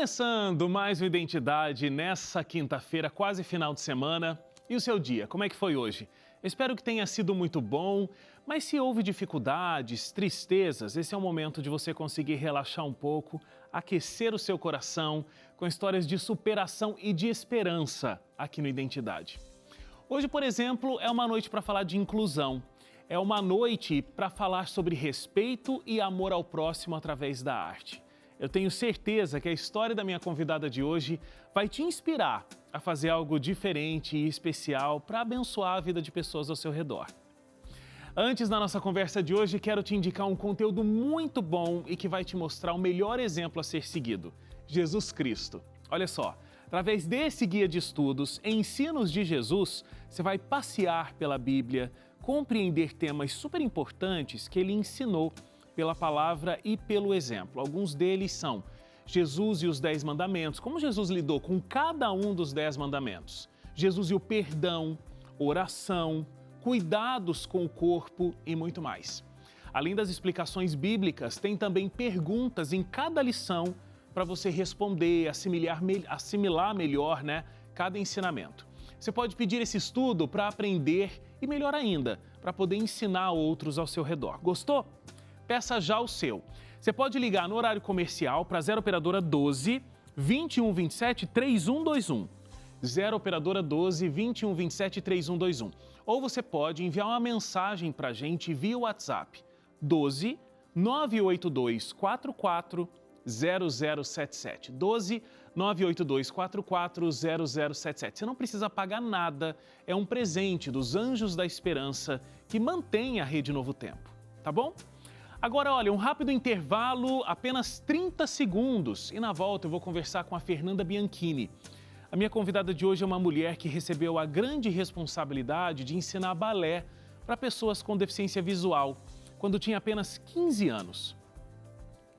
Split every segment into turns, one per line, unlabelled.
Começando mais uma Identidade nessa quinta-feira, quase final de semana. E o seu dia, como é que foi hoje? Eu espero que tenha sido muito bom, mas se houve dificuldades, tristezas, esse é o momento de você conseguir relaxar um pouco, aquecer o seu coração com histórias de superação e de esperança aqui no Identidade. Hoje, por exemplo, é uma noite para falar de inclusão. É uma noite para falar sobre respeito e amor ao próximo através da arte. Eu tenho certeza que a história da minha convidada de hoje vai te inspirar a fazer algo diferente e especial para abençoar a vida de pessoas ao seu redor. Antes da nossa conversa de hoje, quero te indicar um conteúdo muito bom e que vai te mostrar o melhor exemplo a ser seguido: Jesus Cristo. Olha só, através desse guia de estudos, Ensinos de Jesus, você vai passear pela Bíblia, compreender temas super importantes que ele ensinou pela palavra e pelo exemplo. Alguns deles são Jesus e os 10 mandamentos, como Jesus lidou com cada um dos 10 mandamentos. Jesus e o perdão, oração, cuidados com o corpo e muito mais. Além das explicações bíblicas, tem também perguntas em cada lição para você responder, assimilar melhor, cada ensinamento. Você pode pedir esse estudo para aprender e, melhor ainda, para poder ensinar outros ao seu redor. Gostou? Peça já o seu. Você pode ligar no horário comercial para 0 operadora 12 2127 3121. 0 operadora 12 2127 3121. Ou você pode enviar uma mensagem para a gente via WhatsApp 12 982 44 0077. 12 982 44 0077. Você não precisa pagar nada, é um presente dos Anjos da Esperança que mantém a Rede Novo Tempo, tá bom? Agora, olha, um rápido intervalo, apenas 30 segundos, e na volta eu vou conversar com a Fernanda Bianchini. A minha convidada de hoje é uma mulher que recebeu a grande responsabilidade de ensinar balé para pessoas com deficiência visual, quando tinha apenas 15 anos.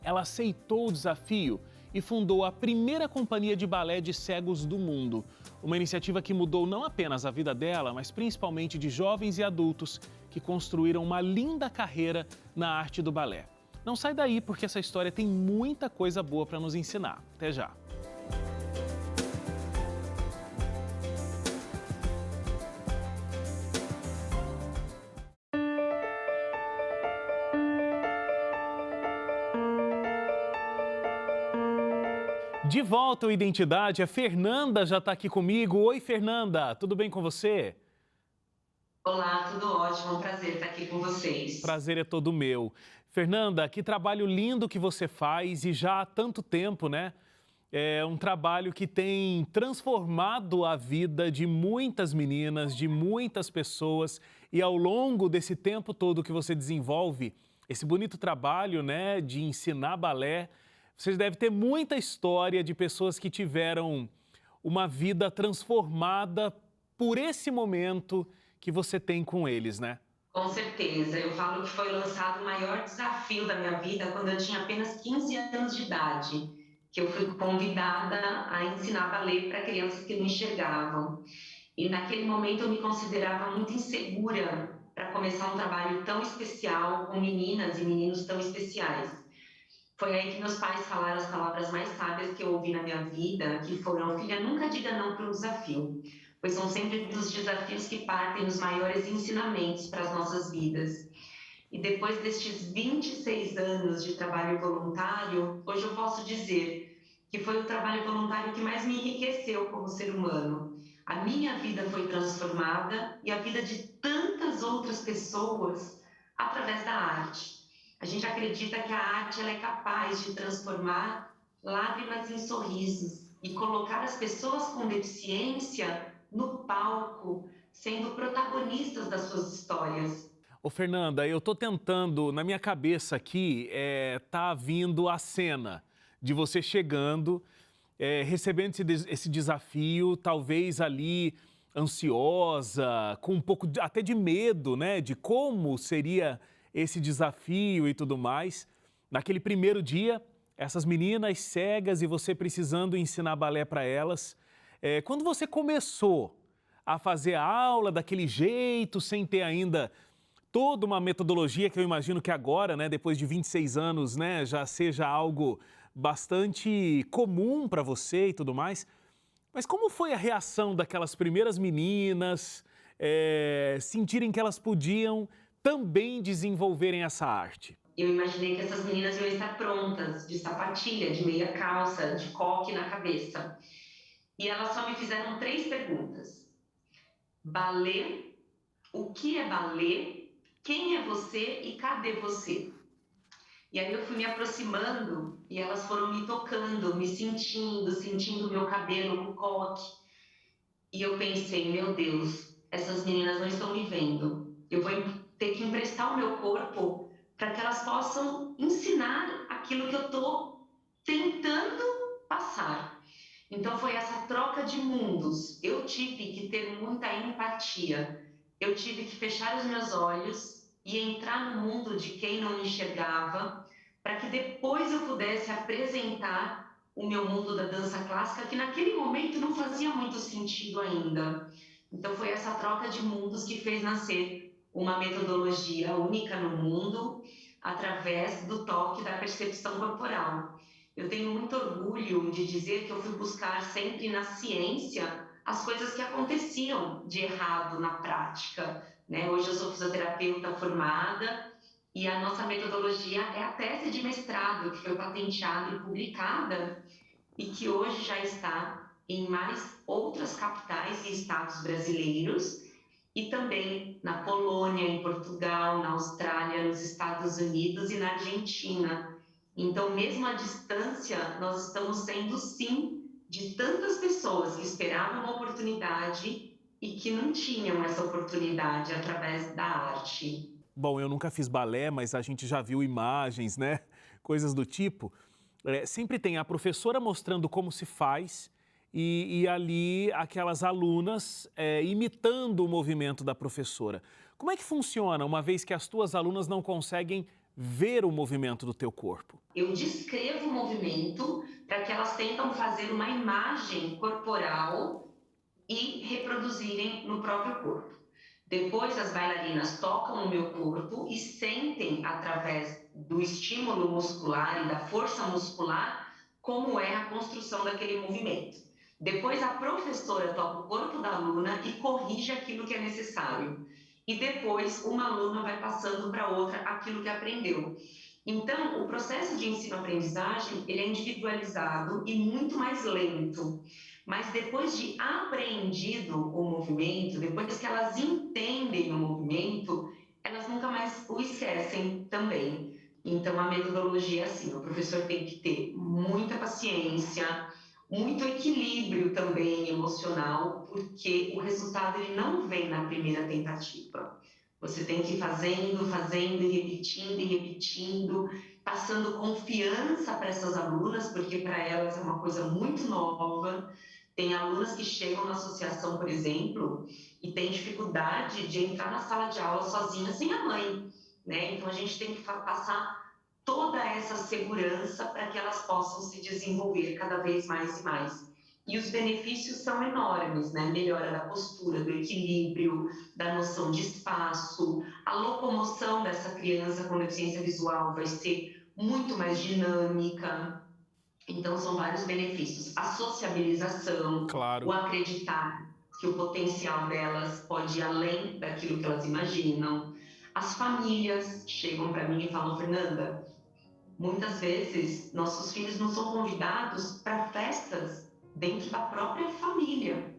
Ela aceitou o desafio e fundou a primeira companhia de balé de cegos do mundo. Uma iniciativa que mudou não apenas a vida dela, mas principalmente de jovens e adultos que construíram uma linda carreira na arte do balé. Não sai daí, porque essa história tem muita coisa boa para nos ensinar. Até já! De volta ao Identidade, a Fernanda já está aqui comigo. Oi, Fernanda, tudo bem com você?
Olá, tudo ótimo, é um prazer estar aqui com vocês.
Prazer é todo meu. Fernanda, que trabalho lindo que você faz e já há tanto tempo, né? É um trabalho que tem transformado a vida de muitas meninas, de muitas pessoas, e ao longo desse tempo todo que você desenvolve esse bonito trabalho, né, de ensinar balé, você deve ter muita história de pessoas que tiveram uma vida transformada por esse momento que você tem com eles, né?
Com certeza, eu falo que foi lançado o maior desafio da minha vida quando eu tinha apenas 15 anos de idade, que eu fui convidada a ensinar ballet para crianças que não enxergavam. E naquele momento eu me considerava muito insegura para começar um trabalho tão especial com meninas e meninos tão especiais. Foi aí que meus pais falaram as palavras mais sábias que eu ouvi na minha vida, que foram: filha, nunca diga não para um desafio, pois são sempre dos desafios que partem os maiores ensinamentos para as nossas vidas. E depois destes 26 anos de trabalho voluntário, hoje eu posso dizer que foi o trabalho voluntário que mais me enriqueceu como ser humano. A minha vida foi transformada e a vida de tantas outras pessoas através da arte. A gente acredita que a arte ela é capaz de transformar lágrimas em sorrisos e colocar as pessoas com deficiência no palco, sendo protagonistas das suas histórias.
Ô, Fernanda, eu tô tentando, na minha cabeça aqui, tá vindo a cena de você chegando, recebendo esse desafio, talvez ali ansiosa, com um pouco até de medo, né, de como seria esse desafio e tudo mais. Naquele primeiro dia, essas meninas cegas e você precisando ensinar balé para elas. Quando você começou a fazer a aula daquele jeito, sem ter ainda toda uma metodologia que eu imagino que agora, né, depois de 26 anos, né, já seja algo bastante comum para você e tudo mais. Mas como foi a reação daquelas primeiras meninas, sentirem que elas podiam também desenvolverem essa arte?
Eu imaginei que essas meninas iam estar prontas, de sapatilha, de meia calça, de coque na cabeça. E elas só me fizeram 3 perguntas. Balé, o que é balé? Quem é você e cadê você? E aí eu fui me aproximando e elas foram me tocando, me sentindo o meu cabelo com coque. E eu pensei, meu Deus, essas meninas não estão me vendo. Eu vou ter que emprestar o meu corpo para que elas possam ensinar aquilo que eu estou tentando passar. Então foi essa troca de mundos. Eu tive que ter muita empatia. Eu tive que fechar os meus olhos e entrar no mundo de quem não enxergava, para que depois eu pudesse apresentar o meu mundo da dança clássica, que naquele momento não fazia muito sentido ainda. Então foi essa troca de mundos que fez nascer uma metodologia única no mundo, através do toque da percepção corporal. Eu tenho muito orgulho de dizer que eu fui buscar sempre na ciência as coisas que aconteciam de errado na prática, né? Hoje eu sou fisioterapeuta formada e a nossa metodologia é a tese de mestrado que foi patenteada e publicada e que hoje já está em mais outras capitais e estados brasileiros e também na Polônia, em Portugal, na Austrália, nos Estados Unidos e na Argentina. Então, mesmo à distância, nós estamos sendo, sim, de tantas pessoas que esperavam uma oportunidade e que não tinham essa oportunidade através da arte.
Bom, eu nunca fiz balé, mas a gente já viu imagens, né? Coisas do tipo. Sempre tem a professora mostrando como se faz e ali aquelas alunas imitando o movimento da professora. Como é que funciona, uma vez que as tuas alunas não conseguem ver o movimento do teu corpo?
Eu descrevo o movimento para que elas tentam fazer uma imagem corporal e reproduzirem no próprio corpo. Depois as bailarinas tocam o meu corpo e sentem, através do estímulo muscular e da força muscular, como é a construção daquele movimento. Depois a professora toca o corpo da aluna e corrige aquilo que é necessário. E depois uma aluna vai passando para outra aquilo que aprendeu. Então, o processo de ensino-aprendizagem, ele é individualizado e muito mais lento. Mas depois de apreendido o movimento, depois que elas entendem o movimento, elas nunca mais o esquecem também. Então, a metodologia é assim, o professor tem que ter muita paciência, muito equilíbrio também emocional, porque o resultado ele não vem na primeira tentativa. Você tem que ir fazendo e repetindo, passando confiança para essas alunas, porque para elas é uma coisa muito nova. Tem alunas que chegam na associação, por exemplo, e têm dificuldade de entrar na sala de aula sozinha sem a mãe, né? Então a gente tem que passar toda essa segurança para que elas possam se desenvolver cada vez mais e mais. E os benefícios são enormes, né? Melhora da postura, do equilíbrio, da noção de espaço, a locomoção dessa criança com deficiência visual vai ser muito mais dinâmica. Então, são vários benefícios. A sociabilização,
Claro.
o acreditar que o potencial delas pode ir além daquilo que elas imaginam. As famílias chegam para mim e falam, Fernanda, muitas vezes nossos filhos não são convidados para festas dentro da própria família.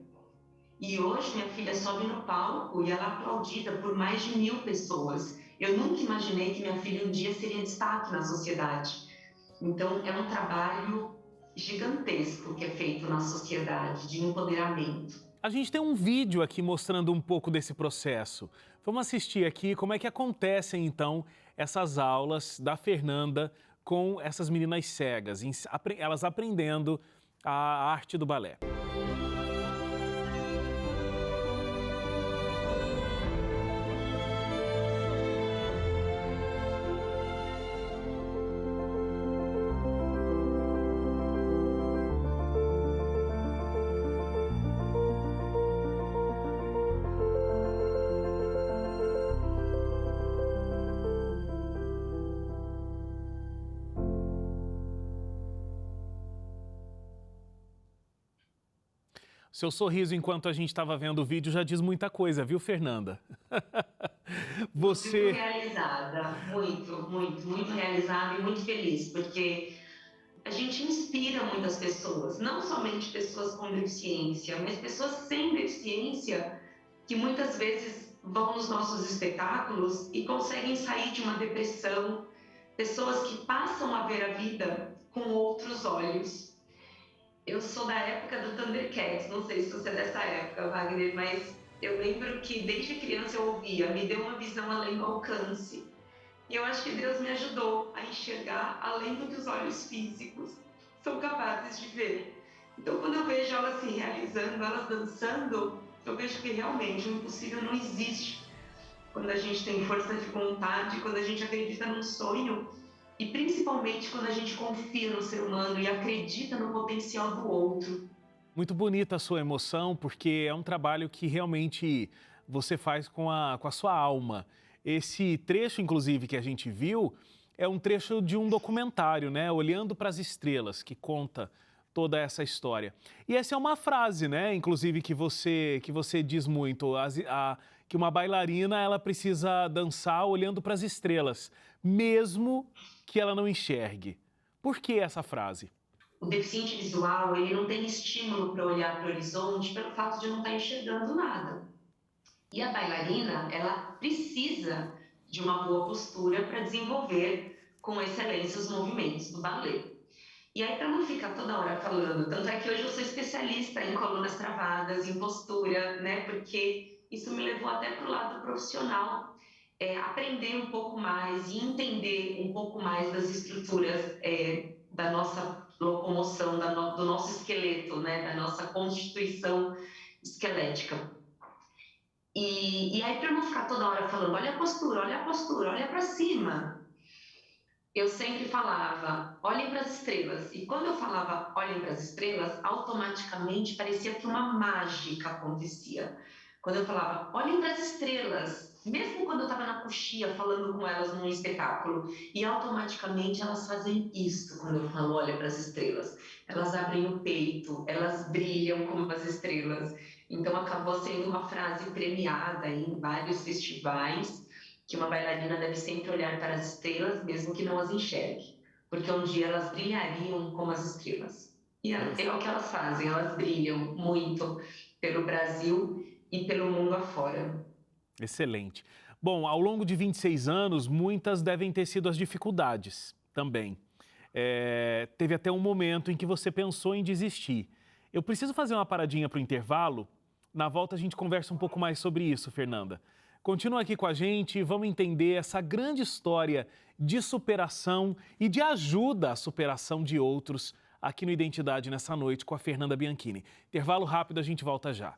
E hoje minha filha sobe no palco e ela é aplaudida por mais de 1000 pessoas. Eu nunca imaginei que minha filha um dia seria destaque na sociedade. Então, é um trabalho gigantesco que é feito na sociedade, de empoderamento.
A gente tem um vídeo aqui mostrando um pouco desse processo. Vamos assistir aqui como é que acontecem, então, essas aulas da Fernanda com essas meninas cegas, elas aprendendo a arte do balé. Seu sorriso enquanto a gente estava vendo o vídeo já diz muita coisa, viu, Fernanda?
Muito
Você...
realizada, muito realizada e muito feliz, porque a gente inspira muitas pessoas, não somente pessoas com deficiência, mas pessoas sem deficiência que muitas vezes vão nos nossos espetáculos e conseguem sair de uma depressão, pessoas que passam a ver a vida com outros olhos. Eu sou da época do Thundercats, não sei se você é dessa época, Wagner, mas eu lembro que desde criança eu ouvia, me deu uma visão além do alcance. E eu acho que Deus me ajudou a enxergar além do que os olhos físicos são capazes de ver. Então, quando eu vejo elas se realizando, elas dançando, eu vejo que realmente o impossível não existe. Quando a gente tem força de vontade, quando a gente acredita num sonho e principalmente quando a gente confia no ser humano e acredita no potencial do outro.
Muito bonita a sua emoção, porque é um trabalho que realmente você faz com a sua alma. Esse trecho, inclusive, que a gente viu, é um trecho de um documentário, né? Olhando para as Estrelas, que conta toda essa história. E essa é uma frase, né? Inclusive, que você diz muito, que uma bailarina ela precisa dançar olhando para as estrelas, mesmo que ela não enxergue. Por que essa frase?
O deficiente visual, ele não tem estímulo para olhar para o horizonte pelo fato de não estar enxergando nada. E a bailarina, ela precisa de uma boa postura para desenvolver com excelência os movimentos do balé. E aí, para não ficar toda hora falando, tanto é que hoje eu sou especialista em colunas travadas, em postura, né? Porque isso me levou até para o lado profissional, aprender um pouco mais e entender um pouco mais das estruturas da nossa locomoção, do nosso esqueleto, né? Da nossa constituição esquelética. E aí, para não ficar toda hora falando, olha a postura, olha para cima, eu sempre falava, olhem para as estrelas. E quando eu falava, olhem para as estrelas, automaticamente parecia que uma mágica acontecia. Quando eu falava, olhem para as estrelas, mesmo quando eu estava na coxia falando com elas num espetáculo, e automaticamente elas fazem isso quando eu falo, olha para as estrelas. Elas abrem o peito, elas brilham como as estrelas. Então acabou sendo uma frase premiada em vários festivais, que uma bailarina deve sempre olhar para as estrelas, mesmo que não as enxergue, porque um dia elas brilhariam como as estrelas. E é o que elas fazem, elas brilham muito pelo Brasil e pelo mundo afora.
Excelente. Bom, ao longo de 26 anos, muitas devem ter sido as dificuldades também. Teve até um momento em que você pensou em desistir. Eu preciso fazer uma paradinha para o intervalo. Na volta a gente conversa um pouco mais sobre isso, Fernanda. Continua aqui com a gente e vamos entender essa grande história de superação e de ajuda à superação de outros aqui no Identidade nessa noite com a Fernanda Bianchini. Intervalo rápido, a gente volta já.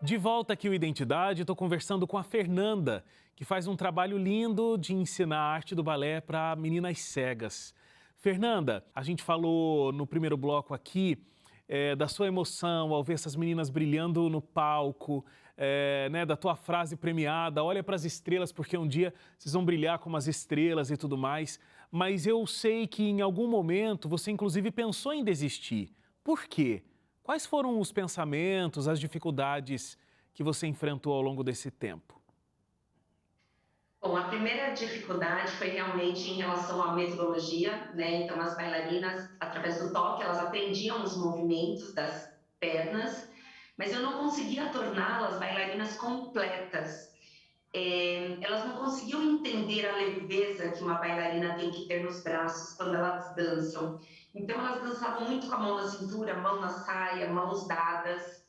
De volta aqui o Identidade, estou conversando com a Fernanda, que faz um trabalho lindo de ensinar a arte do balé para meninas cegas. Fernanda, a gente falou no primeiro bloco aqui da sua emoção ao ver essas meninas brilhando no palco, né, da tua frase premiada, olha para as estrelas porque um dia vocês vão brilhar como as estrelas e tudo mais. Mas eu sei que em algum momento você inclusive pensou em desistir. Por quê? Quais foram os pensamentos, as dificuldades que você enfrentou ao longo desse tempo?
Bom, a primeira dificuldade foi realmente em relação à metodologia, né? Então, as bailarinas, através do toque, elas aprendiam os movimentos das pernas, mas eu não conseguia torná-las bailarinas completas. Elas não conseguiam entender a leveza que uma bailarina tem que ter nos braços quando elas dançam. Então, elas dançavam muito com a mão na cintura, mão na saia, mãos dadas.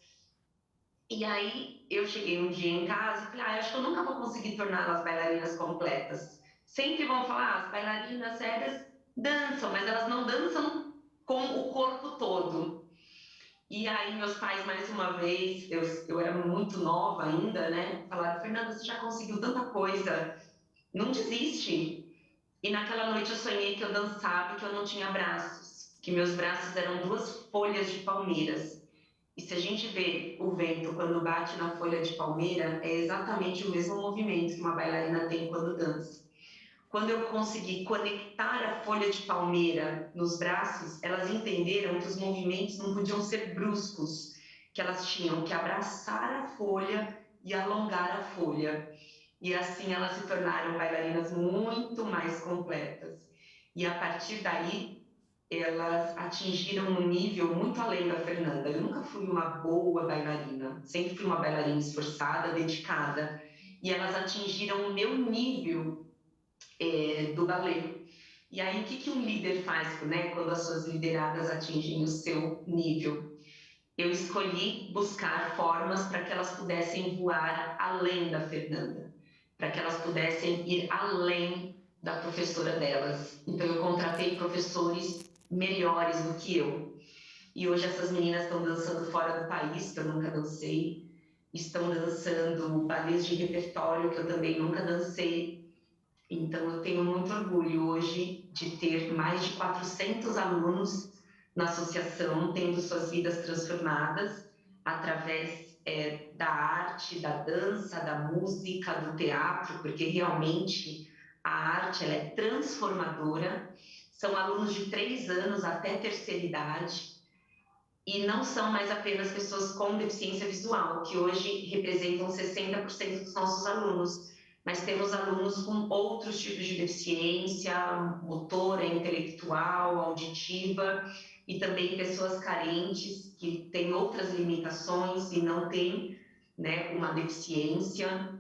E aí, eu cheguei um dia em casa e falei, acho que eu nunca vou conseguir torná-las bailarinas completas. Sempre vão falar, as bailarinas cegas dançam, mas elas não dançam com o corpo todo. E aí, meus pais, mais uma vez, eu era muito nova ainda, né? Falaram, Fernanda, você já conseguiu tanta coisa, não desiste. E naquela noite eu sonhei que eu dançava e que eu não tinha braços, que meus braços eram duas folhas de palmeiras. E se a gente vê o vento quando bate na folha de palmeira, é exatamente o mesmo movimento que uma bailarina tem quando dança. Quando eu consegui conectar a folha de palmeira nos braços, elas entenderam que os movimentos não podiam ser bruscos, que elas tinham que abraçar a folha e alongar a folha. E assim elas se tornaram bailarinas muito mais completas. E a partir daí, elas atingiram um nível muito além da Fernanda. Eu nunca fui uma boa bailarina, sempre fui uma bailarina esforçada, dedicada. E elas atingiram o meu nível do balé. E aí, o que um líder faz, né, quando as suas lideradas atingem o seu nível? Eu escolhi buscar formas para que elas pudessem voar além da Fernanda, para que elas pudessem ir além da professora delas. Então, eu contratei professores melhores do que eu. E hoje essas meninas estão dançando fora do país, que eu nunca dancei, estão dançando balés de repertório, que eu também nunca dancei. Então, eu tenho muito orgulho hoje de ter mais de 400 alunos na associação, tendo suas vidas transformadas através da arte, da dança, da música, do teatro, porque realmente a arte ela é transformadora. São alunos de 3 anos até terceira idade e não são mais apenas pessoas com deficiência visual, que hoje representam 60% dos nossos alunos, mas temos alunos com outros tipos de deficiência, motora, intelectual, auditiva, e também pessoas carentes que têm outras limitações e não têm, né, uma deficiência.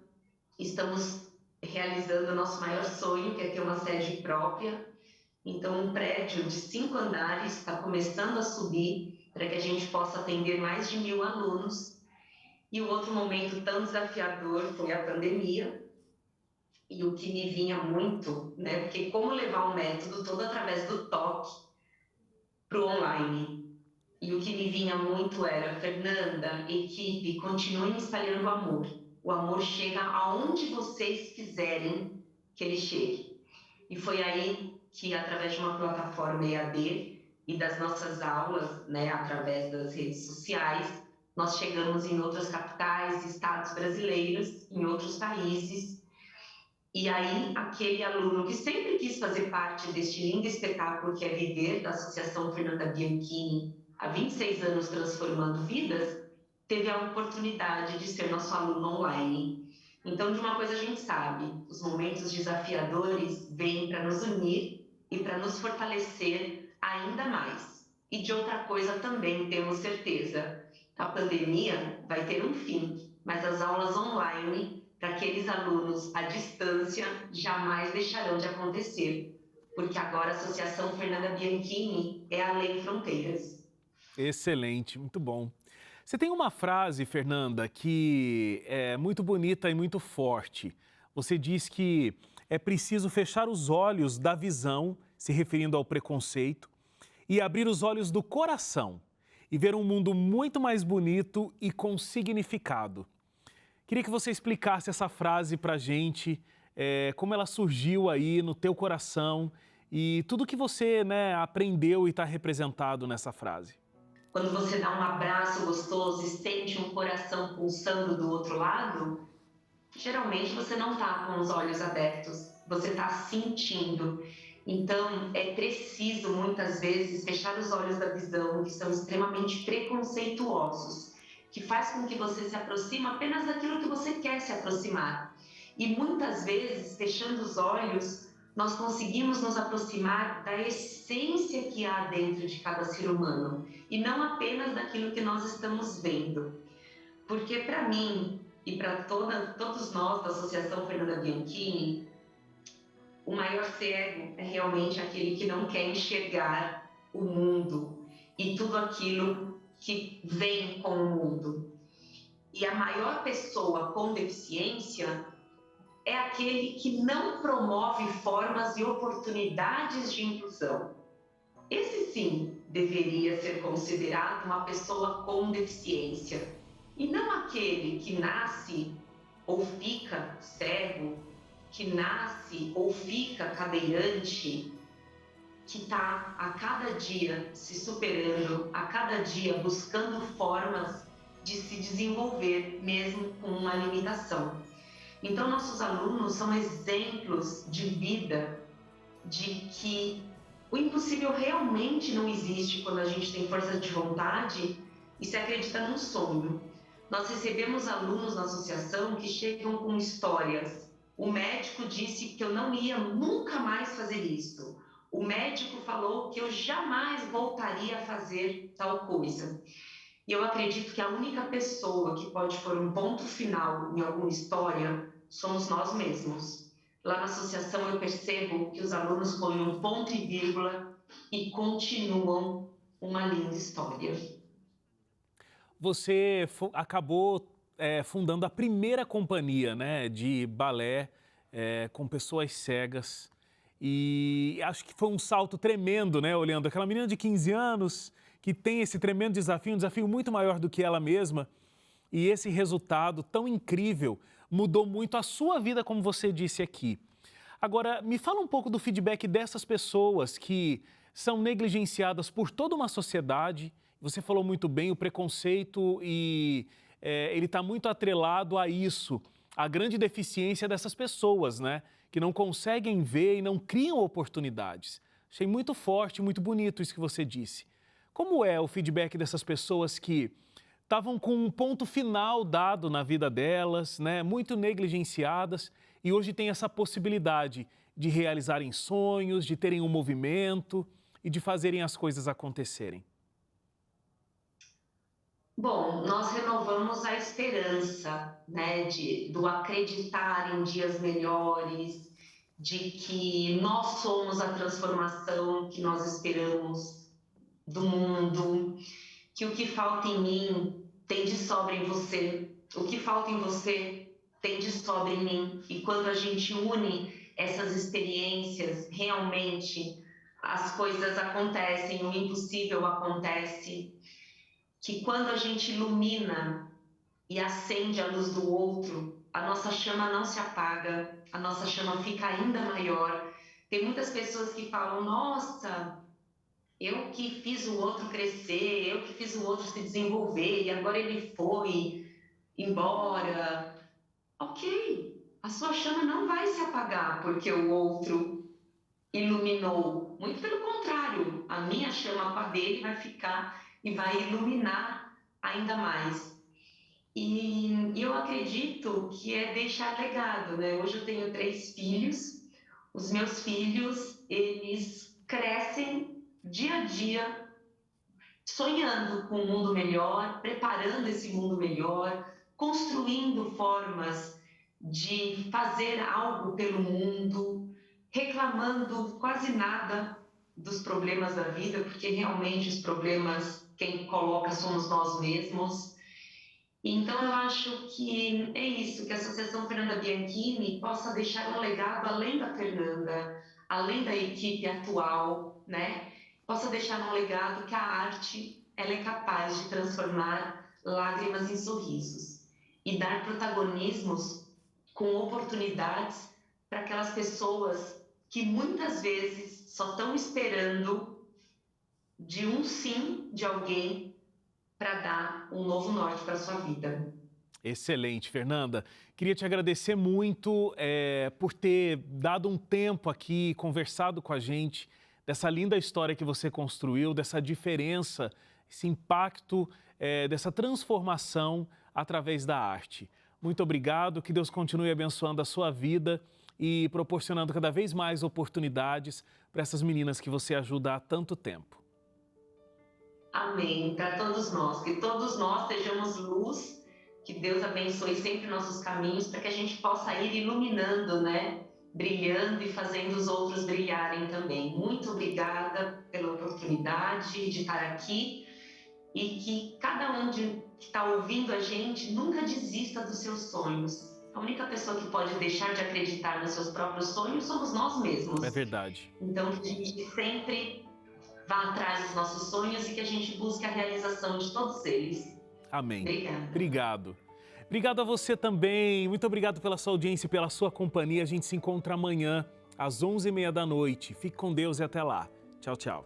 Estamos realizando o nosso maior sonho, que é ter uma sede própria. Então, um prédio de 5 andares está começando a subir para que a gente possa atender mais de 1.000 alunos. E o outro momento tão desafiador foi a pandemia, e o que me vinha muito, né? Porque como levar um método todo através do toque para o online? E o que me vinha muito era, Fernanda, equipe, continuem espalhando o amor. O amor chega aonde vocês quiserem que ele chegue. E foi aí que, através de uma plataforma EAD e das nossas aulas, né, através das redes sociais, nós chegamos em outras capitais, estados brasileiros, em outros países. E aí, aquele aluno que sempre quis fazer parte deste lindo espetáculo que é Viver, da Associação Fernanda Bianchini, há 26 anos transformando vidas, teve a oportunidade de ser nosso aluno online. Então, de uma coisa a gente sabe, os momentos desafiadores vêm para nos unir e para nos fortalecer ainda mais. E de outra coisa também temos certeza, a pandemia vai ter um fim, mas as aulas online para aqueles alunos à distância jamais deixarão de acontecer, porque agora a Associação Fernanda Bianchini é além fronteiras.
Excelente, muito bom. Você tem uma frase, Fernanda, que é muito bonita e muito forte. Você diz que é preciso fechar os olhos da visão, se referindo ao preconceito, e abrir os olhos do coração e ver um mundo muito mais bonito e com significado. Queria que você explicasse essa frase para a gente, como ela surgiu aí no teu coração e tudo que você, né, aprendeu e está representado nessa frase.
Quando você dá um abraço gostoso e sente um coração pulsando do outro lado, geralmente você não está com os olhos abertos, você está sentindo. Então, é preciso, muitas vezes, fechar os olhos da visão, que são extremamente preconceituosos, que faz com que você se aproxime apenas daquilo que você quer se aproximar. E muitas vezes, fechando os olhos, nós conseguimos nos aproximar da essência que há dentro de cada ser humano, e não apenas daquilo que nós estamos vendo. Porque para mim, e para todos nós da Associação Fernanda Bianchini, o maior cego é realmente aquele que não quer enxergar o mundo e tudo aquilo que vem com o mundo. E a maior pessoa com deficiência é aquele que não promove formas e oportunidades de inclusão. Esse sim deveria ser considerado uma pessoa com deficiência, e não aquele que nasce ou fica cego, que nasce ou fica cadeirante, que está a cada dia se superando, a cada dia buscando formas de se desenvolver, mesmo com uma limitação. Então, nossos alunos são exemplos de vida, de que o impossível realmente não existe quando a gente tem força de vontade e se acredita num sonho. Nós recebemos alunos na associação que chegam com histórias. O médico disse que eu não ia nunca mais fazer isso. O médico falou que eu jamais voltaria a fazer tal coisa. E eu acredito que a única pessoa que pode pôr um ponto final em alguma história somos nós mesmos. Lá na associação eu percebo que os alunos põem um ponto e vírgula e continuam uma linda história.
Você acabou fundando a primeira companhia, né, de balé com pessoas cegas. E acho que foi um salto tremendo, né, olhando aquela menina de 15 anos que tem esse tremendo desafio, um desafio muito maior do que ela mesma. E esse resultado tão incrível mudou muito a sua vida, como você disse aqui. Agora, me fala um pouco do feedback dessas pessoas que são negligenciadas por toda uma sociedade. Você falou muito bem, o preconceito e ele está muito atrelado a isso, a grande deficiência dessas pessoas, né? Que não conseguem ver e não criam oportunidades. Achei muito forte, muito bonito isso que você disse. Como é o feedback dessas pessoas que estavam com um ponto final dado na vida delas, né? Muito negligenciadas e hoje tem essa possibilidade de realizarem sonhos, de terem um movimento e de fazerem as coisas acontecerem?
Bom, nós renovamos a esperança, né, do acreditar em dias melhores, de que nós somos a transformação que nós esperamos do mundo, que o que falta em mim tem de sobra em você, o que falta em você tem de sobra em mim. E quando a gente une essas experiências, realmente as coisas acontecem, o impossível acontece. Que quando a gente ilumina e acende a luz do outro, a nossa chama não se apaga, a nossa chama fica ainda maior. Tem muitas pessoas que falam, nossa, eu que fiz o outro crescer, eu que fiz o outro se desenvolver, e agora ele foi embora. Ok, a sua chama não vai se apagar porque o outro iluminou. Muito pelo contrário, a minha chama com a dele vai ficar e vai iluminar ainda mais. E eu acredito que é deixar legado, né? Hoje eu tenho 3 filhos. Os meus filhos, eles crescem dia a dia sonhando com um mundo melhor, preparando esse mundo melhor, construindo formas de fazer algo pelo mundo, reclamando quase nada dos problemas da vida, porque realmente os problemas quem coloca somos nós mesmos. Então eu acho que é isso, que a Associação Fernanda Bianchini possa deixar um legado além da Fernanda, além da equipe atual, né? Possa deixar um legado que a arte ela é capaz de transformar lágrimas em sorrisos e dar protagonismos com oportunidades para aquelas pessoas que muitas vezes só estão esperando de um sim de alguém para dar um novo norte para a sua vida.
Excelente, Fernanda. Queria te agradecer muito por ter dado um tempo aqui, conversado com a gente, dessa linda história que você construiu, dessa diferença, esse impacto, dessa transformação através da arte. Muito obrigado, que Deus continue abençoando a sua vida e proporcionando cada vez mais oportunidades para essas meninas que você ajuda há tanto tempo.
Amém. Para todos nós, que todos nós sejamos luz, que Deus abençoe sempre nossos caminhos, para que a gente possa ir iluminando, né? Brilhando e fazendo os outros brilharem também. Muito obrigada pela oportunidade de estar aqui e que cada um que está ouvindo a gente nunca desista dos seus sonhos. A única pessoa que pode deixar de acreditar nos seus próprios sonhos somos nós mesmos.
É verdade.
Então, que a gente sempre vá atrás dos nossos sonhos e que a gente busque a realização de todos eles.
Amém.
Obrigada.
Obrigado. Obrigado a você também. Muito obrigado pela sua audiência e pela sua companhia. A gente se encontra amanhã, às 11h30 da noite. Fique com Deus e até lá. Tchau, tchau.